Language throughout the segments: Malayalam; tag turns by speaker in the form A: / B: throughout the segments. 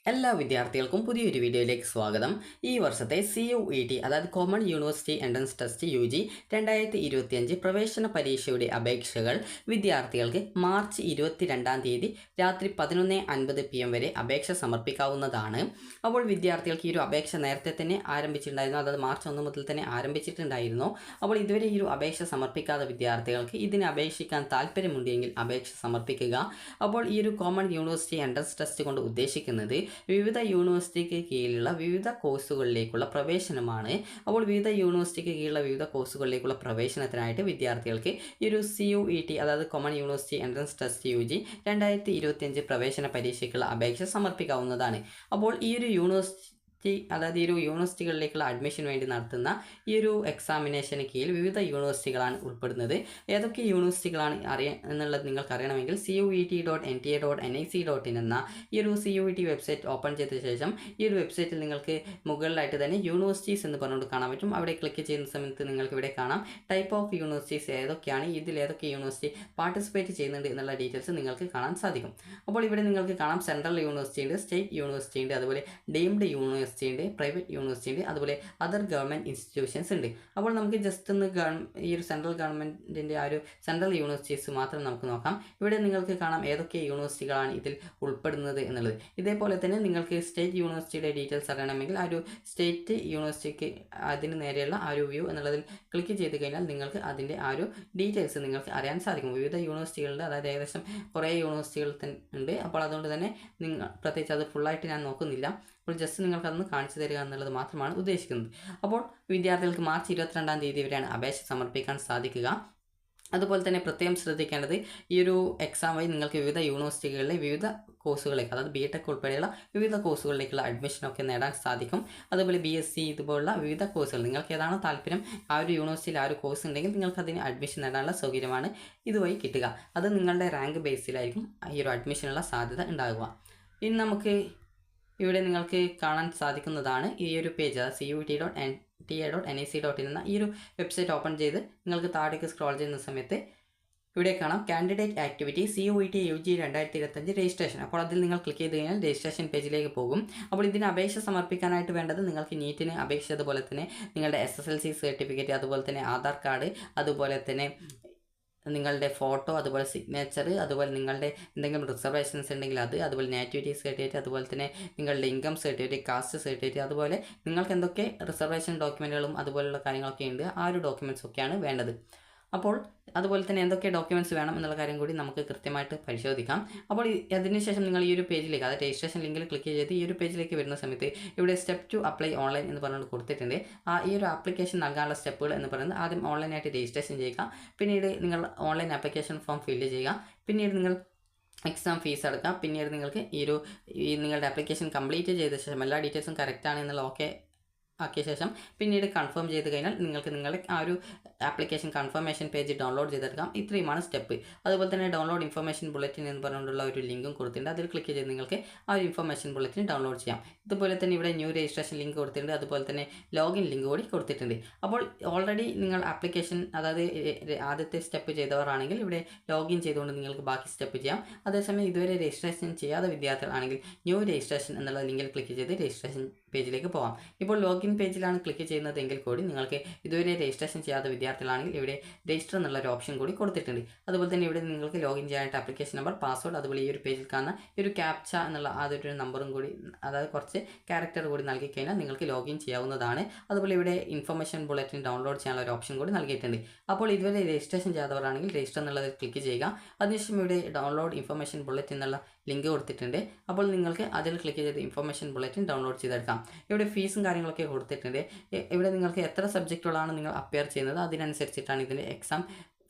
A: എല്ലാ വിദ്യാർത്ഥികൾക്കും പുതിയൊരു വീഡിയോയിലേക്ക് സ്വാഗതം. ഈ വർഷത്തെ CUET അതായത് common university entrance test UG 2025 പ്രവേശന പരീക്ഷയുടെ അപേക്ഷകൾ വിദ്യാർത്ഥികൾക്ക് മാർച്ച് 22-ാം തീയതി രാത്രി 11:50 PM വരെ അപേക്ഷ സമർപ്പിക്കാവുന്നതാണ്. അപ്പോൾ വിദ്യാർത്ഥികൾക്ക് ഈ ഒരു അപേക്ഷ നേരത്തെ തന്നെ ആരംഭിച്ചിട്ടുണ്ടായിരുന്നു, അതായത് മാർച്ച് 1 മുതൽ തന്നെ ആരംഭിച്ചിട്ടുണ്ടായിരുന്നു. അപ്പോൾ ഇതുവരെ ഈ ഒരു അപേക്ഷ സമർപ്പിക്കാത്ത വിദ്യാർത്ഥികൾക്ക് ഇതിന് അപേക്ഷിക്കാൻ താല്പര്യമുണ്ടെങ്കിൽ അപേക്ഷ സമർപ്പിക്കുക. അപ്പോൾ ഈ ഒരു കോമൺ യൂണിവേഴ്സിറ്റി എൻട്രൻസ് ടെസ്റ്റ് കൊണ്ട് ഉദ്ദേശിക്കുന്നത് വിവിധ യൂണിവേഴ്സിറ്റിക്ക് കീഴിലുള്ള വിവിധ കോഴ്സുകളിലേക്കുള്ള പ്രവേശനമാണ്. അപ്പോൾ വിവിധ യൂണിവേഴ്സിറ്റിക്ക് കീഴിലുള്ള വിവിധ കോഴ്സുകളിലേക്കുള്ള പ്രവേശനത്തിനായിട്ട് വിദ്യാർത്ഥികൾക്ക് ഈ ഒരു CUET അതായത് common university entrance test UG 2025 പ്രവേശന പരീക്ഷയ്ക്കുള്ള അപേക്ഷ സമർപ്പിക്കാവുന്നതാണ്. അപ്പോൾ ഈ ഒരു അതായത് ഈ ഒരു യൂണിവേഴ്സിറ്റികളിലേക്കുള്ള അഡ്മിഷന് വേണ്ടി നടത്തുന്ന ഈ ഒരു എക്സാമിനേഷന് കീഴിൽ വിവിധ യൂണിവേഴ്സിറ്റികളാണ് ഉൾപ്പെടുന്നത്. ഏതൊക്കെ യൂണിവേഴ്സിറ്റികളാണ് എന്നുള്ളത് നിങ്ങൾക്ക് അറിയണമെങ്കിൽ CUET.NTA.NIC.in എന്ന ഈ ഒരു CUET വെബ്സൈറ്റ് ഓപ്പൺ ചെയ്ത ശേഷം ഈ ഒരു വെബ്സൈറ്റിൽ നിങ്ങൾക്ക് മുകളിലായിട്ട് തന്നെ യൂണിവേഴ്സിറ്റീസ് എന്ന് പറഞ്ഞുകൊണ്ട് കാണാൻ പറ്റും. അവിടെ ക്ലിക്ക് ചെയ്യുന്ന സമയത്ത് നിങ്ങൾക്ക് ഇവിടെ കാണാം ടൈപ്പ് ഓഫ് യൂണിവേഴ്സിറ്റീസ് ഏതൊക്കെയാണ്, ഇതിൽ ഏതൊക്കെ യൂണിവേഴ്സിറ്റി പാർട്ടിസിപ്പേറ്റ് ചെയ്യുന്നുണ്ട് എന്നുള്ള ഡീറ്റെയിൽസ് നിങ്ങൾക്ക് കാണാൻ സാധിക്കും. അപ്പോൾ ഇവിടെ നിങ്ങൾക്ക് കാണാം സെൻട്രൽ യൂണിവേഴ്സിറ്റി ഉണ്ട്, സ്റ്റേറ്റ് യൂണിവേഴ്സിറ്റി ഉണ്ട്, അതുപോലെ ഡീംഡ് യൂണിവേഴ്സിറ്റി ഉണ്ട്, പ്രൈവറ്റ് യൂണിവേഴ്സിറ്റി ഉണ്ട്, അതുപോലെ അതർ ഗവൺമെൻറ് ഇൻസ്റ്റിറ്റ്യൂഷൻസ് ഉണ്ട്. അപ്പോൾ നമുക്ക് ജസ്റ്റ് ഒന്ന് ഈ ഒരു സെൻട്രൽ ഗവൺമെൻറ്റിൻ്റെ ആ ഒരു സെൻട്രൽ യൂണിവേഴ്സിറ്റീസ് മാത്രം നമുക്ക് നോക്കാം. ഇവിടെ നിങ്ങൾക്ക് കാണാം ഏതൊക്കെ യൂണിവേഴ്സിറ്റികളാണ് ഇതിൽ ഉൾപ്പെടുന്നത് എന്നുള്ളത്. ഇതേപോലെ തന്നെ നിങ്ങൾക്ക് സ്റ്റേറ്റ് യൂണിവേഴ്സിറ്റിയുടെ ഡീറ്റെയിൽസ് അറിയണമെങ്കിൽ ആ ഒരു സ്റ്റേറ്റ് യൂണിവേഴ്സിറ്റിക്ക് അതിന് നേരെയുള്ള ആ ഒരു വ്യൂ എന്നുള്ളതിൽ ക്ലിക്ക് ചെയ്ത് കഴിഞ്ഞാൽ നിങ്ങൾക്ക് അതിൻ്റെ ആ ഒരു ഡീറ്റെയിൽസ് നിങ്ങൾക്ക് അറിയാൻ സാധിക്കും. വിവിധ യൂണിവേഴ്സിറ്റികളുടെ അതായത് ഏകദേശം കുറേ യൂണിവേഴ്സിറ്റികൾ ഉണ്ട്. അപ്പോൾ അതുകൊണ്ട് തന്നെ നിങ്ങൾ പ്രത്യേകിച്ച് അത് ഫുള്ളായിട്ട് ഞാൻ നോക്കുന്നില്ല, അപ്പോൾ ജസ്റ്റ് നിങ്ങൾക്കതൊന്ന് കാണിച്ചു തരിക എന്നുള്ളത് മാത്രമാണ് ഉദ്ദേശിക്കുന്നത്. അപ്പോൾ വിദ്യാർത്ഥികൾക്ക് മാർച്ച് 22-ാം തീയതി വരെയാണ് അപേക്ഷ സമർപ്പിക്കാൻ സാധിക്കുക. അതുപോലെ തന്നെ പ്രത്യേകം ശ്രദ്ധിക്കേണ്ടത് ഈ ഒരു എക്സാം വഴി നിങ്ങൾക്ക് വിവിധ യൂണിവേഴ്സിറ്റികളിലെ വിവിധ കോഴ്സുകളിലേക്ക് അതായത് BTech ഉൾപ്പെടെയുള്ള വിവിധ കോഴ്സുകളിലേക്കുള്ള അഡ്മിഷനൊക്കെ നേടാൻ സാധിക്കും. അതുപോലെ BSc ഇതുപോലുള്ള വിവിധ കോഴ്സുകൾ നിങ്ങൾക്ക് ഏതാണോ താല്പര്യം ആ ഒരു യൂണിവേഴ്സിറ്റിയിൽ ആ ഒരു കോഴ്സ് ഉണ്ടെങ്കിൽ നിങ്ങൾക്ക് അതിന് അഡ്മിഷൻ നേടാനുള്ള സൗകര്യമാണ് ഇതുവഴി കിട്ടുക. അത് നിങ്ങളുടെ റാങ്ക് ബേസിലായിരിക്കും ഈ ഒരു അഡ്മിഷനുള്ള സാധ്യത ഉണ്ടാകുക. ഇനി നമുക്ക് ഇവിടെ നിങ്ങൾക്ക് കാണാൻ സാധിക്കുന്നതാണ് ഈ ഒരു പേജ്, CUET.NTA.NIC.in എന്ന ഈ ഒരു വെബ്സൈറ്റ് ഓപ്പൺ ചെയ്ത് നിങ്ങൾക്ക് താഴേക്ക് സ്ക്രോൾ ചെയ്യുന്ന സമയത്ത് ഇവിടെ കാണാം candidate activity CUET UG 2025 registration. അപ്പോൾ അതിൽ നിങ്ങൾ ക്ലിക്ക് ചെയ്ത് കഴിഞ്ഞാൽ രജിസ്ട്രേഷൻ പേജിലേക്ക് പോകും. അപ്പോൾ ഇതിന് അപേക്ഷ സമർപ്പിക്കാനായിട്ട് വേണ്ടത് നിങ്ങൾക്ക് നീറ്റിന് അപേക്ഷിച്ചതുപോലെ തന്നെ നിങ്ങളുടെ SSLC സർട്ടിഫിക്കറ്റ്, അതുപോലെ തന്നെ ആധാർ കാർഡ്, അതുപോലെ തന്നെ നിങ്ങളുടെ ഫോട്ടോ, അതുപോലെ സിഗ്നേച്ചർ, അതുപോലെ നിങ്ങളുടെ എന്തെങ്കിലും റിസർവേഷൻസ് ഉണ്ടെങ്കിൽ അത്, അതുപോലെ നാറ്റിവിറ്റി സർട്ടിഫിക്കറ്റ്, അതുപോലെ തന്നെ നിങ്ങളുടെ ഇൻകം സർട്ടിഫിക്കറ്റ്, കാസ്റ്റ് സർട്ടിഫിക്കറ്റ്, അതുപോലെ നിങ്ങൾക്ക് എന്തൊക്കെ റിസർവേഷൻ ഡോക്യുമെൻറ്റുകളും അതുപോലുള്ള കാര്യങ്ങളൊക്കെ ഉണ്ട് ആ ഒരു ഡോക്യുമെൻറ്റ്സ് ഒക്കെയാണ് വേണ്ടത്. അപ്പോൾ അതുപോലെ തന്നെ എന്തൊക്കെ ഡോക്യുമെൻറ്റ്സ് വേണം എന്നുള്ള കാര്യം കൂടി നമുക്ക് കൃത്യമായിട്ട് പരിശോധിക്കാം. അപ്പോൾ അതിനുശേഷം നിങ്ങൾ ഈ ഒരു പേജിലേക്ക് അതായത് രജിസ്ട്രേഷൻ ലിങ്കിൽ ക്ലിക്ക് ചെയ്ത് ഈ ഒരു പേജിലേക്ക് വരുന്ന സമയത്ത് ഇവിടെ സ്റ്റെപ്പ് ടു അപ്ലൈ ഓൺലൈൻ എന്ന് പറഞ്ഞുകൊണ്ട് കൊടുത്തിട്ടുണ്ട്. ഈ ഒരു ആപ്ലിക്കേഷൻ നൽകാനുള്ള സ്റ്റെപ്പുകൾ എന്ന് പറയുന്നത് ആദ്യം ഓൺലൈനായിട്ട് രജിസ്ട്രേഷൻ ചെയ്യുക, പിന്നീട് നിങ്ങൾ ഓൺലൈൻ ആപ്ലിക്കേഷൻ ഫോം ഫില്ല് ചെയ്യുക, പിന്നീട് നിങ്ങൾ എക്സാം ഫീസ് അടക്കുക, പിന്നീട് നിങ്ങൾക്ക് നിങ്ങളുടെ ആപ്ലിക്കേഷൻ കംപ്ലീറ്റ് ചെയ്ത ശേഷം എല്ലാ ഡീറ്റെയിൽസും കറക്റ്റാണ് എന്നുള്ള ഓക്കെ ആക്കിയ ശേഷം പിന്നീട് കൺഫേം ചെയ്ത് കഴിഞ്ഞാൽ നിങ്ങൾക്ക് നിങ്ങളുടെ ആ ഒരു ആപ്ലിക്കേഷൻ കൺഫർമേഷൻ പേജ് ഡൗൺലോഡ് ചെയ്തെടുക്കാം. ഇത്രയുമാണ് സ്റ്റെപ്പ്. അതുപോലെ തന്നെ ഡൗൺലോഡ് ഇൻഫർമേഷൻ ബുള്ളറ്റിൻ എന്ന് പറഞ്ഞുകൊണ്ടുള്ള ഒരു ലിങ്കും കൊടുത്തിട്ടുണ്ട്. അതിൽ ക്ലിക്ക് ചെയ്ത് നിങ്ങൾക്ക് ആ ഒരു ഇൻഫർമേഷൻ ബുള്ളറ്റിൻ ഡൗൺലോഡ് ചെയ്യാം. ഇതുപോലെ തന്നെ ഇവിടെ ന്യൂ രജിസ്ട്രേഷൻ ലിങ്ക് കൊടുത്തിട്ടുണ്ട്, അതുപോലെ തന്നെ ലോഗിൻ ലിങ്ക് കൂടി കൊടുത്തിട്ടുണ്ട്. അപ്പോൾ ഓൾറെഡി നിങ്ങൾ ആപ്ലിക്കേഷൻ അതായത് ആദ്യത്തെ സ്റ്റെപ്പ് ചെയ്തവരാണെങ്കിൽ ഇവിടെ ലോഗിൻ ചെയ്തുകൊണ്ട് നിങ്ങൾക്ക് ബാക്കി സ്റ്റെപ്പ് ചെയ്യാം. അതേസമയം ഇതുവരെ രജിസ്ട്രേഷൻ ചെയ്യാത്ത വിദ്യാർത്ഥികളാണെങ്കിൽ ന്യൂ രജിസ്ട്രേഷൻ എന്നുള്ള ലിങ്കിൽ ക്ലിക്ക് ചെയ്ത് രജിസ്ട്രേഷൻ പേജിലേക്ക് പോകാം. ഇപ്പോൾ ലോഗിൻ പേജിലാണ് ക്ലിക്ക് ചെയ്യുന്നതെങ്കിൽ കൂടി നിങ്ങൾക്ക് ഇതുവരെ രജിസ്ട്രേഷൻ ചെയ്യാത്ത വിദ്യാർത്ഥികളാണെങ്കിൽ ഇവിടെ രജിസ്റ്റർ എന്നുള്ള ഒരു ഓപ്ഷൻ കൂടി കൊടുത്തിട്ടുണ്ട്. അതുപോലെ തന്നെ ഇവിടെ നിങ്ങൾക്ക് ലോഗിൻ ചെയ്യാനായിട്ട് ആപ്ലിക്കേഷൻ നമ്പർ, പാസ്വേഡ്, അതുപോലെ ഈ ഒരു പേജിൽ കാണുന്ന ഈ ഒരു ക്യാപ്ച എന്നുള്ള അതൊരു നമ്പറും കൂടി അതായത് കുറച്ച് ക്യാരക്ടർ കൂടി നൽകി കഴിഞ്ഞാൽ നിങ്ങൾക്ക് ലോഗിൻ ചെയ്യാവുന്നതാണ്. അതുപോലെ ഇവിടെ ഇൻഫർമേഷൻ ബുള്ളറ്റിൻ ഡൗൺലോഡ് ചെയ്യാനുള്ള ഒരു ഓപ്ഷൻ കൂടി നൽകിയിട്ടുണ്ട്. അപ്പോൾ ഇതുവരെ രജിസ്ട്രേഷൻ ചെയ്യാത്തവരാണെങ്കിൽ രജിസ്റ്റർ എന്നുള്ളത് ക്ലിക്ക് ചെയ്യുക. അതിനുശേഷം ഇവിടെ ഡൗൺലോഡ് ഇൻഫർമേഷൻ ബുള്ളറ്റിൻ എന്നുള്ള ലിങ്ക് കൊടുത്തിട്ടുണ്ട്. അപ്പോൾ നിങ്ങൾക്ക് അതിൽ ക്ലിക്ക് ചെയ്ത് ഇൻഫർമേഷൻ ബുള്ളറ്റിൻ ഡൗൺലോഡ് ചെയ്തെടുക്കാം. ഇവിടെ ഫീസും കാര്യങ്ങളൊക്കെ കൊടുത്തിട്ടുണ്ട്. ഇവിടെ നിങ്ങൾക്ക് എത്ര സബ്ജക്റ്റുകളാണ് നിങ്ങൾ അപ്പയർ ചെയ്യുന്നത് അതിനനുസരിച്ചിട്ടാണ് ഇതിൻ്റെ എക്സാം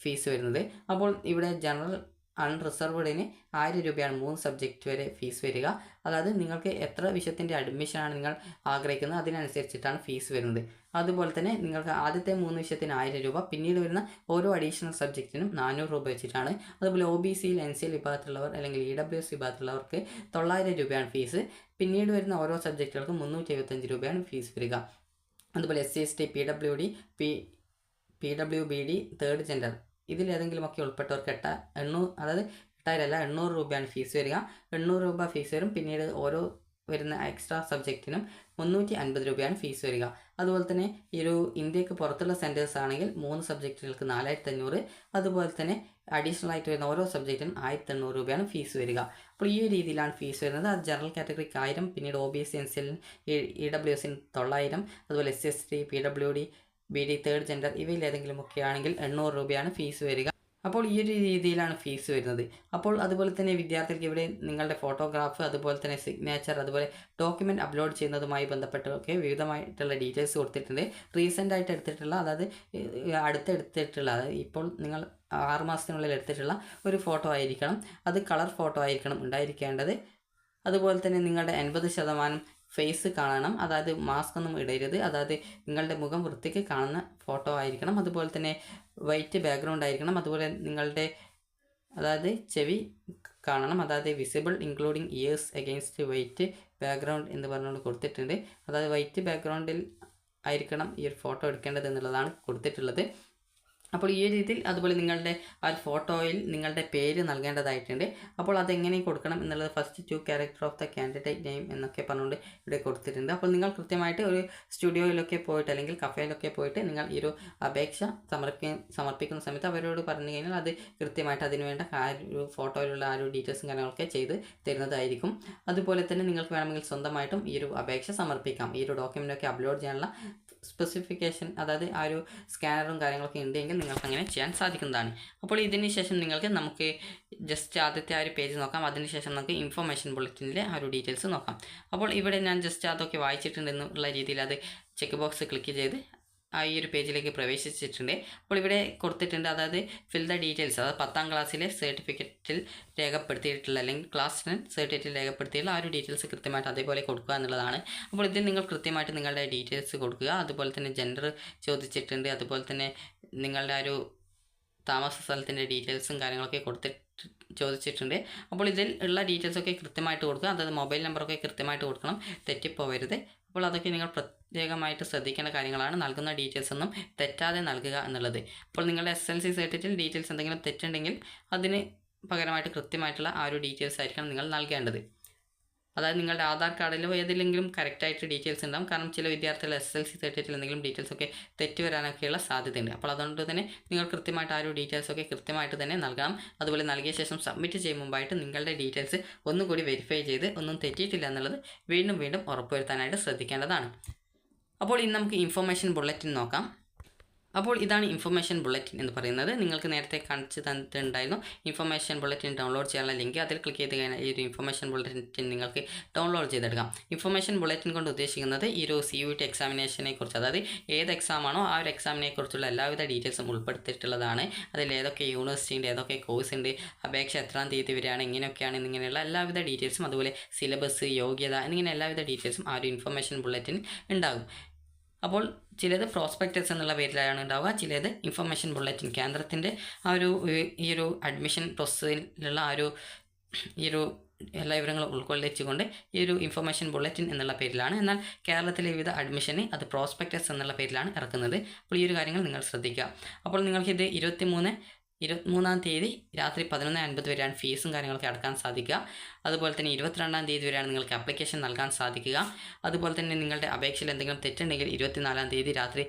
A: ഫീസ് വരുന്നത്. അപ്പോൾ ഇവിടെ ജനറൽ അൺറിസർവ്ഡിന് 1000 രൂപയാണ് 3 സബ്ജക്റ്റ് വരെ ഫീസ് വരിക. അതായത് നിങ്ങൾക്ക് എത്ര വിഷയത്തിൻ്റെ അഡ്മിഷനാണ് നിങ്ങൾ ആഗ്രഹിക്കുന്നത് അതിനനുസരിച്ചിട്ടാണ് ഫീസ് വരുന്നത്. അതുപോലെ തന്നെ നിങ്ങൾക്ക് ആദ്യത്തെ 3 വിഷയത്തിന് 1000 രൂപ, പിന്നീട് വരുന്ന ഓരോ അഡീഷണൽ സബ്ജക്റ്റിനും 400 രൂപ വെച്ചിട്ടാണ്. അതുപോലെ OBCയിൽ NCL വിഭാഗത്തിലുള്ളവർ അല്ലെങ്കിൽ EWS വിഭാഗത്തിലുള്ളവർക്ക് 900 രൂപയാണ് ഫീസ്. പിന്നീട് വരുന്ന ഓരോ സബ്ജക്റ്റുകൾക്കും 375 രൂപയാണ് ഫീസ് വരിക. അതുപോലെ SC ST PWD PWBD third gender ഇതിലേതെങ്കിലുമൊക്കെ ഉൾപ്പെട്ടവർക്ക് 800 രൂപയാണ് ഫീസ് വരിക. 800 രൂപ ഫീസ് വരും. പിന്നീട് ഓരോ വരുന്ന എക്സ്ട്രാ സബ്ജക്റ്റിനും 350 രൂപയാണ് ഫീസ് വരിക. അതുപോലെ തന്നെ ഈ ഒരു ഇന്ത്യക്ക് പുറത്തുള്ള സെൻറ്റേഴ്സ് ആണെങ്കിൽ 3 സബ്ജക്റ്റുകൾക്ക് 4500, അതുപോലെ തന്നെ അഡീഷണൽ ആയിട്ട് വരുന്ന ഓരോ സബ്ജക്റ്റിനും 1800 രൂപയാണ് ഫീസ് വരിക. അപ്പോൾ ഈ ഒരു രീതിയിലാണ് ഫീസ് വരുന്നത്. അത് ജനറൽ കാറ്റഗറിക്ക് 1000, പിന്നീട് OBC NCL EWS 900, അതുപോലെ SC/ST PWD BD third gender ഇവയിൽ ഏതെങ്കിലും ഒക്കെ ആണെങ്കിൽ 800 രൂപയാണ് ഫീസ് വരിക. അപ്പോൾ ഈ ഒരു രീതിയിലാണ് ഫീസ് വരുന്നത്. അപ്പോൾ അതുപോലെ തന്നെ വിദ്യാർത്ഥികൾക്ക് ഇവിടെ നിങ്ങളുടെ ഫോട്ടോഗ്രാഫ്, അതുപോലെ തന്നെ സിഗ്നേച്ചർ, അതുപോലെ ഡോക്യുമെൻറ്റ് അപ്ലോഡ് ചെയ്യുന്നതുമായി ബന്ധപ്പെട്ടൊക്കെ വിവിധമായിട്ടുള്ള ഡീറ്റെയിൽസ് കൊടുത്തിട്ടുണ്ട്. റീസെൻ്റ് ആയിട്ട് എടുത്തിട്ടുള്ള, അതായത് അടുത്തെടുത്തിട്ടുള്ള, അതായത് ഇപ്പോൾ നിങ്ങൾ 6 മാസത്തിനുള്ളിൽ എടുത്തിട്ടുള്ള ഒരു ഫോട്ടോ ആയിരിക്കണം. അത് കളർ ഫോട്ടോ ആയിരിക്കണം ഉണ്ടായിരിക്കേണ്ടത്. അതുപോലെ തന്നെ നിങ്ങളുടെ 80% ഫേസ് കാണണം, അതായത് മാസ്ക് ഒന്നും ഇടരുത്, അതായത് നിങ്ങളുടെ മുഖം വൃത്തിക്ക് കാണുന്ന ഫോട്ടോ ആയിരിക്കണം. അതുപോലെ തന്നെ വൈറ്റ് ബാക്ക്ഗ്രൗണ്ട് ആയിരിക്കണം. അതുപോലെ നിങ്ങളുടെ അതായത് ചെവി കാണണം, അതായത് visible including years against white background എന്ന് പറഞ്ഞുകൊണ്ട് കൊടുത്തിട്ടുണ്ട്. അതായത് വൈറ്റ് ബാക്ക്ഗ്രൗണ്ടിൽ ആയിരിക്കണം ഈ ഒരു ഫോട്ടോ എടുക്കേണ്ടത് എന്നുള്ളതാണ് കൊടുത്തിട്ടുള്ളത്. അപ്പോൾ ഈ രീതിയിൽ അതുപോലെ നിങ്ങളുടെ ആ ഒരു ഫോട്ടോയിൽ നിങ്ങളുടെ പേര് നൽകേണ്ടതായിട്ടുണ്ട്. അപ്പോൾ അതെങ്ങനെ കൊടുക്കണം എന്നുള്ളത് first 2 character of the candidate name എന്നൊക്കെ പറഞ്ഞുകൊണ്ട് ഇവിടെ കൊടുത്തിട്ടുണ്ട്. അപ്പോൾ നിങ്ങൾ കൃത്യമായിട്ട് ഒരു സ്റ്റുഡിയോയിലൊക്കെ പോയിട്ട് അല്ലെങ്കിൽ കഫേയിലൊക്കെ പോയിട്ട് നിങ്ങൾ ഈ ഒരു അപേക്ഷ സമർപ്പിക്കുന്ന സമയത്ത് അവരോട് പറഞ്ഞു കഴിഞ്ഞാൽ അത് കൃത്യമായിട്ട് അതിനുവേണ്ട ആ ഒരു ഫോട്ടോയിലുള്ള ആ ഒരു ഡീറ്റെയിൽസും കാര്യങ്ങളൊക്കെ ചെയ്ത് തരുന്നതായിരിക്കും. അതുപോലെ തന്നെ നിങ്ങൾക്ക് വേണമെങ്കിൽ സ്വന്തമായിട്ടും ഈ ഒരു അപേക്ഷ സമർപ്പിക്കാം. ഈ ഒരു ഡോക്യുമെൻ്റൊക്കെ അപ്ലോഡ് ചെയ്യാനുള്ള സ്പെസിഫിക്കേഷൻ, അതായത് ആ ഒരു സ്കാനറും കാര്യങ്ങളൊക്കെ ഉണ്ടെങ്കിൽ നിങ്ങൾക്ക് അങ്ങനെ ചെയ്യാൻ സാധിക്കുന്നതാണ്. അപ്പോൾ ഇതിന് ശേഷം നമുക്ക് ജസ്റ്റ് ആദ്യത്തെ ആ ഒരു പേജ് നോക്കാം. അതിനുശേഷം നമുക്ക് ഇൻഫർമേഷൻ ബുള്ളറ്റിനിലെ ആ ഒരു ഡീറ്റെയിൽസ് നോക്കാം. അപ്പോൾ ഇവിടെ ഞാൻ ജസ്റ്റ് അതൊക്കെ വായിച്ചിട്ടുണ്ടെന്നുള്ള രീതിയിൽ അത് ചെക്ക് ബോക്സ് ക്ലിക്ക് ചെയ്ത് ഈ ഒരു പേജിലേക്ക് പ്രവേശിച്ചിട്ടുണ്ട്. അപ്പോൾ ഇവിടെ കൊടുത്തിട്ടുണ്ട്, അതായത് ഫിൽ ദ ഡീറ്റെയിൽസ്, അതായത് 10ാം ക്ലാസ്സിലെ സർട്ടിഫിക്കറ്റിൽ രേഖപ്പെടുത്തിയിട്ടുള്ള അല്ലെങ്കിൽ ക്ലാസ് 10 സർട്ടിഫിക്കറ്റിൽ രേഖപ്പെടുത്തിയിട്ടുള്ള ആ ഒരു ഡീറ്റെയിൽസ് കൃത്യമായിട്ട് അതേപോലെ കൊടുക്കുക എന്നുള്ളതാണ്. അപ്പോൾ ഇതിൽ നിങ്ങൾ കൃത്യമായിട്ട് നിങ്ങളുടെ ഡീറ്റെയിൽസ് കൊടുക്കുക. അതുപോലെ തന്നെ ജെൻഡർ ചോദിച്ചിട്ടുണ്ട്. അതുപോലെ തന്നെ നിങ്ങളുടെ ആ ഒരു താമസ സ്ഥലത്തിൻ്റെ ഡീറ്റെയിൽസും കാര്യങ്ങളൊക്കെ ചോദിച്ചിട്ടുണ്ട്. അപ്പോൾ ഇതിൽ ഉള്ള ഡീറ്റെയിൽസൊക്കെ കൃത്യമായിട്ട് കൊടുക്കുക. അതായത് മൊബൈൽ നമ്പറൊക്കെ കൃത്യമായിട്ട് കൊടുക്കണം, തെറ്റിപ്പോവരുത്. അപ്പോൾ അതൊക്കെ നിങ്ങൾ പ്രത്യേകമായിട്ട് ശ്രദ്ധിക്കേണ്ട കാര്യങ്ങളാണ്. നൽകുന്ന ഡീറ്റെയിൽസ് ഒന്നും തെറ്റാതെ നൽകുക എന്നുള്ളത്. അപ്പോൾ നിങ്ങളുടെ SLC സർട്ടിഫിക്കറ്റിൽ ഡീറ്റെയിൽസ് എന്തെങ്കിലും തെറ്റുണ്ടെങ്കിൽ അതിന് പകരമായിട്ട് കൃത്യമായിട്ടുള്ള ആ ഒരു ഡീറ്റെയിൽസ് ആയിരിക്കണം നിങ്ങൾ നൽകേണ്ടത്. അതായത് നിങ്ങളുടെ ആധാർ കാർഡിലോ ഏതെങ്കിലും കറക്റ്റായിട്ട് ഡീറ്റെയിൽസ് ഉണ്ടാകും. കാരണം ചില വിദ്യാർത്ഥികൾ SLC സർട്ടിഫിക്കറ്റിൽ എന്തെങ്കിലും ഡീറ്റെയിൽസൊക്കെ തെറ്റ് വരാനൊക്കെയുള്ള സാധ്യതയുണ്ട്. അപ്പോൾ അതുകൊണ്ട് തന്നെ നിങ്ങൾ കൃത്യമായിട്ട് ആ ഒരു ഡീറ്റെയിൽസൊക്കെ കൃത്യമായിട്ട് തന്നെ നൽകണം. അതുപോലെ നൽകിയ ശേഷം സബ്മിറ്റ് ചെയ്യും മുമ്പായിട്ട് നിങ്ങളുടെ ഡീറ്റെയിൽസ് ഒന്നുകൂടി വെരിഫൈ ചെയ്ത് ഒന്നും തെറ്റിയിട്ടില്ല എന്നുള്ളത് വീണ്ടും ഉറപ്പുവരുത്താനായിട്ട് ശ്രദ്ധിക്കേണ്ടതാണ്. അപ്പോൾ ഇന്ന് നമുക്ക് ഇൻഫർമേഷൻ ബുള്ളറ്റിൻ നോക്കാം. അപ്പോൾ ഇതാണ് ഇൻഫർമേഷൻ ബുള്ളറ്റിൻ എന്ന് പറയുന്നത്. നിങ്ങൾക്ക് നേരത്തെ കാണിച്ച് തന്നിട്ടുണ്ടായിരുന്നു ഇൻഫർമേഷൻ ബുള്ളറ്റിൻ ഡൗൺലോഡ് ചെയ്യാനുള്ള ലിങ്ക്. അതിൽ ക്ലിക്ക് ചെയ്ത് കഴിഞ്ഞാൽ ഈ ഒരു ഇൻഫർമേഷൻ ബുള്ളറ്റിൻ നിങ്ങൾക്ക് ഡൗൺലോഡ് ചെയ്തെടുക്കാം. ഇൻഫർമേഷൻ ബുള്ളറ്റിൻ കൊണ്ട് ഉദ്ദേശിക്കുന്നത് ഈ ഒരു CUET എക്സാമിനേഷനെ കുറിച്ച്, അതായത് ഏത് എക്സാമാണോ ആ ഒരു എക്സാമിനെ കുറിച്ചുള്ള എല്ലാവിധ ഡീറ്റെയിൽസും ഉൾപ്പെടുത്തിയിട്ടുള്ളതാണ്. അതിൽ ഏതൊക്കെ യൂണിവേഴ്സിറ്റി ഉണ്ട്, ഏതൊക്കെ കോഴ്സ് ഉണ്ട്, അപേക്ഷ എത്രാം തീയതി വരെയാണ്, ഇങ്ങനെയൊക്കെയാണ് എന്നിങ്ങനെയുള്ള എല്ലാവിധ ഡീറ്റെയിൽസും, അതുപോലെ സിലബസ്, യോഗ്യത എന്നിങ്ങനെ എല്ലാവിധ ഡീറ്റെയിൽസും ആ ഒരു ഇൻഫർമേഷൻ ബുള്ളറ്റിൻ ഉണ്ടാകും. അപ്പോൾ ചിലത് പ്രോസ്പെക്ടസ് എന്നുള്ള പേരിലാണ് ഉണ്ടാവുക, ചിലത് ഇൻഫർമേഷൻ ബുള്ളറ്റിൻ കേന്ദ്രത്തിൻ്റെ ആ ഒരു ഈ ഒരു അഡ്മിഷൻ പ്രോസസ്സിലുള്ള ഈ ഒരു എല്ലാ വിവരങ്ങളും ഉൾക്കൊള്ളിച്ചുകൊണ്ട് ഈ ഒരു ഇൻഫർമേഷൻ ബുള്ളറ്റിൻ എന്നുള്ള പേരിലാണ്. എന്നാൽ കേരളത്തിലെ വിവിധ അഡ്മിഷന് അത് പ്രോസ്പെക്ടസ് എന്നുള്ള പേരിലാണ് ഇറക്കുന്നത്. അപ്പോൾ ഈ ഒരു കാര്യങ്ങൾ നിങ്ങൾ ശ്രദ്ധിക്കുക. അപ്പോൾ നിങ്ങൾക്കിത് 23-ാം തീയതി രാത്രി 11:50 വരെയാണ് ഫീസും കാര്യങ്ങളൊക്കെ അടക്കാൻ സാധിക്കുക. അതുപോലെ തന്നെ 22-ാം തീയതി വരെയാണ് നിങ്ങൾക്ക് ആപ്ലിക്കേഷൻ നൽകാൻ സാധിക്കുക. അതുപോലെ തന്നെ നിങ്ങളുടെ അപേക്ഷയിൽ എന്തെങ്കിലും തെറ്റുണ്ടെങ്കിൽ 24-ാം തീയതി രാത്രി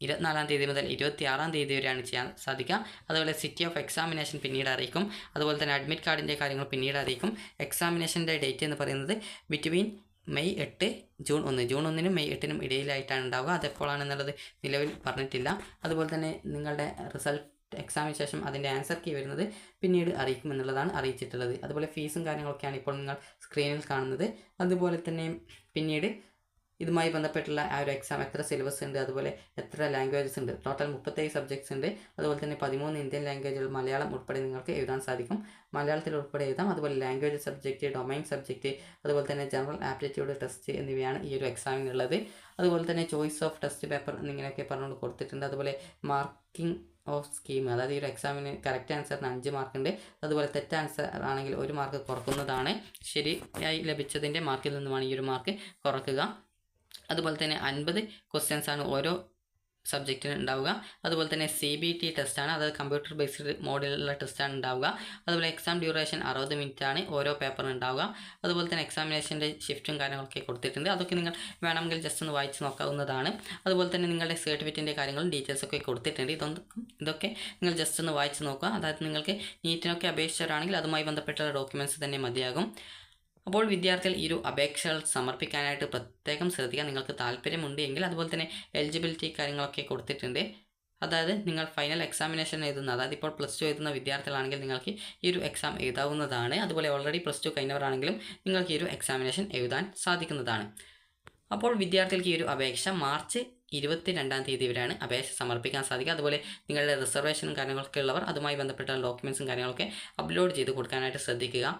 A: 24-ാം തീയതി മുതൽ 26-ാം തീയതി വരെയാണ് ചെയ്യാൻ സാധിക്കുക. അതുപോലെ സിറ്റി ഓഫ് എക്സാമിനേഷൻ പിന്നീട് അറിയിക്കും. അതുപോലെ തന്നെ അഡ്മിറ്റ് കാർഡിൻ്റെ കാര്യങ്ങൾ പിന്നീട് അറിയിക്കും. എക്സാമിനേഷൻ്റെ ഡേറ്റ് എന്ന് പറയുന്നത് ബിറ്റ്വീൻ മെയ് 8 ജൂൺ 1, ജൂൺ 1-നും മെയ് 8-നും ഇടയിലായിട്ടാണ് ഉണ്ടാവുക. അതെപ്പോഴാണെന്നുള്ളത് നിലവിൽ പറഞ്ഞിട്ടില്ല. അതുപോലെ തന്നെ നിങ്ങളുടെ റിസൾട്ട് എക്സാമിന് ശേഷം അതിൻ്റെ ആൻസർ കീ വരുന്നത് പിന്നീട് അറിയിക്കുമെന്നുള്ളതാണ് അറിയിച്ചിട്ടുള്ളത്. അതുപോലെ ഫീസും കാര്യങ്ങളൊക്കെയാണ് ഇപ്പോൾ നിങ്ങൾ സ്ക്രീനിൽ കാണുന്നത്. അതുപോലെ തന്നെ പിന്നീട് ഇതുമായി ബന്ധപ്പെട്ടുള്ള ആ ഒരു എക്സാം എത്ര സിലബസ് ഉണ്ട്, അതുപോലെ എത്ര ലാംഗ്വേജസ് ഉണ്ട്, ടോട്ടൽ 37 സബ്ജക്ട്സ് ഉണ്ട്. അതുപോലെ തന്നെ 13 ഇന്ത്യൻ ലാംഗ്വേജുകൾ, മലയാളം ഉൾപ്പെടെ നിങ്ങൾക്ക് എഴുതാൻ സാധിക്കും. മലയാളത്തിൽ ഉൾപ്പെടെ എഴുതാം. അതുപോലെ ലാംഗ്വേജ് സബ്ജക്റ്റ്, ഡൊമൈൻ സബ്ജക്റ്റ്, അതുപോലെ തന്നെ ജനറൽ ആപ്റ്റിറ്റ്യൂഡ് ടെസ്റ്റ് എന്നിവയാണ് ഈ ഒരു എക്സാമിനുള്ളത്. അതുപോലെ തന്നെ ചോയ്സ് ഓഫ് ടെസ്റ്റ് പേപ്പർ എന്നിങ്ങനെയൊക്കെ പറഞ്ഞുകൊണ്ട് കൊടുത്തിട്ടുണ്ട്. അതുപോലെ മാർക്കിംഗ് ഓഫ് സ്കീം, അതായത് ഈ ഒരു എക്സാമിന് കറക്റ്റ് ആൻസറിന് 5 മാർക്കുണ്ട്. അതുപോലെ തെറ്റ് ആൻസർ ആണെങ്കിൽ 1 മാർക്ക് കുറക്കുന്നതാണ്. ശരിയായി ലഭിച്ചതിൻ്റെ മാർക്കിൽ നിന്നുമാണ് ഈ ഒരു മാർക്ക് കുറക്കുക. അതുപോലെ തന്നെ 50 ക്വസ്റ്റ്യൻസ് ആണ് ഓരോ സബ്ജക്റ്റിന് ഉണ്ടാവുക. അതുപോലെ തന്നെ CBT ടെസ്റ്റാണ്, അത് കമ്പ്യൂട്ടർ ബേസ്ഡ് മോഡിലുള്ള ടെസ്റ്റാണ് ഉണ്ടാവുക. അതുപോലെ എക്സാം ഡ്യൂറേഷൻ 60 മിനിറ്റാണ് ഓരോ പേപ്പറിന് ഉണ്ടാവുക. അതുപോലെ തന്നെ എക്സാമിനേഷൻ്റെ ഷിഫ്റ്റും കാര്യങ്ങളൊക്കെ കൊടുത്തിട്ടുണ്ട്. അതൊക്കെ നിങ്ങൾ വേണമെങ്കിൽ ജസ്റ്റ് ഒന്ന് വായിച്ച് നോക്കാവുന്നതാണ്. അതുപോലെ തന്നെ നിങ്ങളുടെ സർട്ടിഫിക്കറ്റിൻ്റെ കാര്യങ്ങളും ഡീറ്റെയിൽസൊക്കെ കൊടുത്തിട്ടുണ്ട്. ഇതൊക്കെ നിങ്ങൾ ജസ്റ്റ് ഒന്ന് വായിച്ച് നോക്കുക. അതായത് നിങ്ങൾക്ക് നീറ്റിനൊക്കെ അപേക്ഷിച്ചവരാണെങ്കിൽ അതുമായി ബന്ധപ്പെട്ട ഡോക്യുമെൻറ്റ്സ് തന്നെ മതിയാകും. അപ്പോൾ വിദ്യാർത്ഥികൾ ഈ ഒരു അപേക്ഷകൾ സമർപ്പിക്കാനായിട്ട് പ്രത്യേകം ശ്രദ്ധിക്കുക. നിങ്ങൾക്ക് താല്പര്യമുണ്ട് എങ്കിൽ അതുപോലെ തന്നെ എലിജിബിലിറ്റി കാര്യങ്ങളൊക്കെ കൊടുത്തിട്ടുണ്ട്. അതായത് നിങ്ങൾ ഫൈനൽ എക്സാമിനേഷൻ എഴുതുന്ന, അതായത് ഇപ്പോൾ +2 എഴുതുന്ന വിദ്യാർത്ഥികളാണെങ്കിൽ നിങ്ങൾക്ക് ഈ ഒരു എക്സാം എഴുതാവുന്നതാണ്. അതുപോലെ ഓൾറെഡി +2 കഴിഞ്ഞവരാണെങ്കിലും നിങ്ങൾക്ക് ഈ ഒരു എക്സാമിനേഷൻ എഴുതാൻ സാധിക്കുന്നതാണ്. അപ്പോൾ വിദ്യാർത്ഥികൾക്ക് ഈ ഒരു അപേക്ഷ മാർച്ച് 22-ാം തീയതി വരെയാണ് അപേക്ഷ സമർപ്പിക്കാൻ സാധിക്കുക. അതുപോലെ നിങ്ങളുടെ റിസർവേഷനും കാര്യങ്ങളൊക്കെ ഉള്ളവർ അതുമായി ബന്ധപ്പെട്ട ഡോക്യുമെൻറ്റ്സും കാര്യങ്ങളൊക്കെ അപ്ലോഡ് ചെയ്ത് കൊടുക്കാനായിട്ട് ശ്രദ്ധിക്കുക.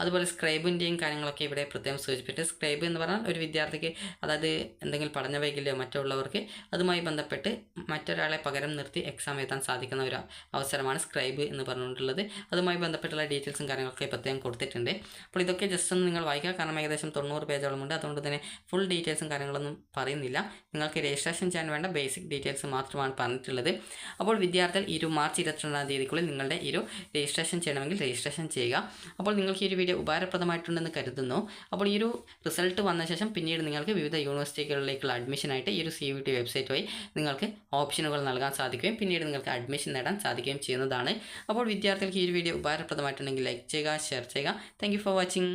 A: അതുപോലെ സ്ക്രൈബിൻ്റെയും കാര്യങ്ങളൊക്കെ ഇവിടെ പ്രത്യേകം സൂചിപ്പിച്ചിട്ട്, സ്ക്രൈബ് എന്ന് പറഞ്ഞാൽ ഒരു വിദ്യാർത്ഥിക്ക്, അതായത് എന്തെങ്കിലും പഠന വൈകല്യമോ മറ്റുള്ളവർക്ക് അതുമായി ബന്ധപ്പെട്ട് മറ്റൊരാളെ പകരം നിർത്തി എക്സാം എഴുതാൻ സാധിക്കുന്ന ഒരു അവസരമാണ് സ്ക്രൈബ് എന്ന് പറഞ്ഞിട്ടുള്ളത്. അതുമായി ബന്ധപ്പെട്ടുള്ള ഡീറ്റെയിൽസും കാര്യങ്ങളൊക്കെ പ്രത്യേകം കൊടുത്തിട്ടുണ്ട്. അപ്പോൾ ഇതൊക്കെ ജസ്റ്റ് ഒന്ന് നിങ്ങൾ വായിക്കുക, കാരണം ഏകദേശം 90 പേജോളമുണ്ട്. അതുകൊണ്ട് തന്നെ ഫുൾ ഡീറ്റെയിൽസും കാര്യങ്ങളൊന്നും പറയുന്നില്ല. നിങ്ങൾക്ക് രജിസ്ട്രേഷൻ ചെയ്യാൻ വേണ്ട ബേസിക് ഡീറ്റെയിൽസ് മാത്രമാണ് പറഞ്ഞിട്ടുള്ളത്. അപ്പോൾ വിദ്യാർത്ഥികൾ ഈ ഒരു മാർച്ച് 22-ാം തീയതിക്കുള്ളിൽ നിങ്ങളുടെ ഈ ഒരു രജിസ്ട്രേഷൻ ചെയ്യണമെങ്കിൽ രജിസ്ട്രേഷൻ ചെയ്യുക. അപ്പോൾ നിങ്ങൾക്ക് ഈ ഒരു വീഡിയോ ഉപകാരപ്രദമായിട്ടുണ്ടെന്ന് കരുതുന്നു. അപ്പോൾ ഈ ഒരു റിസൾട്ട് വന്ന ശേഷം പിന്നീട് നിങ്ങൾക്ക് വിവിധ യൂണിവേഴ്സിറ്റികളിലേക്കുള്ള അഡ്മിഷനായിട്ട് ഈ ഒരു CUET വെബ്സൈറ്റ് വഴി നിങ്ങൾക്ക് ഓപ്ഷനുകൾ നൽകാൻ സാധിക്കുകയും പിന്നീട് നിങ്ങൾക്ക് അഡ്മിഷൻ നേടാൻ സാധിക്കുകയും ചെയ്യുന്നതാണ്. അപ്പോൾ വിദ്യാർത്ഥികൾക്ക് ഈ ഒരു വീഡിയോ ഉപകാരപ്രദമായിട്ടുണ്ടെങ്കിൽ ലൈക്ക് ചെയ്യുക, ഷെയർ ചെയ്യുക. Thank you for watching.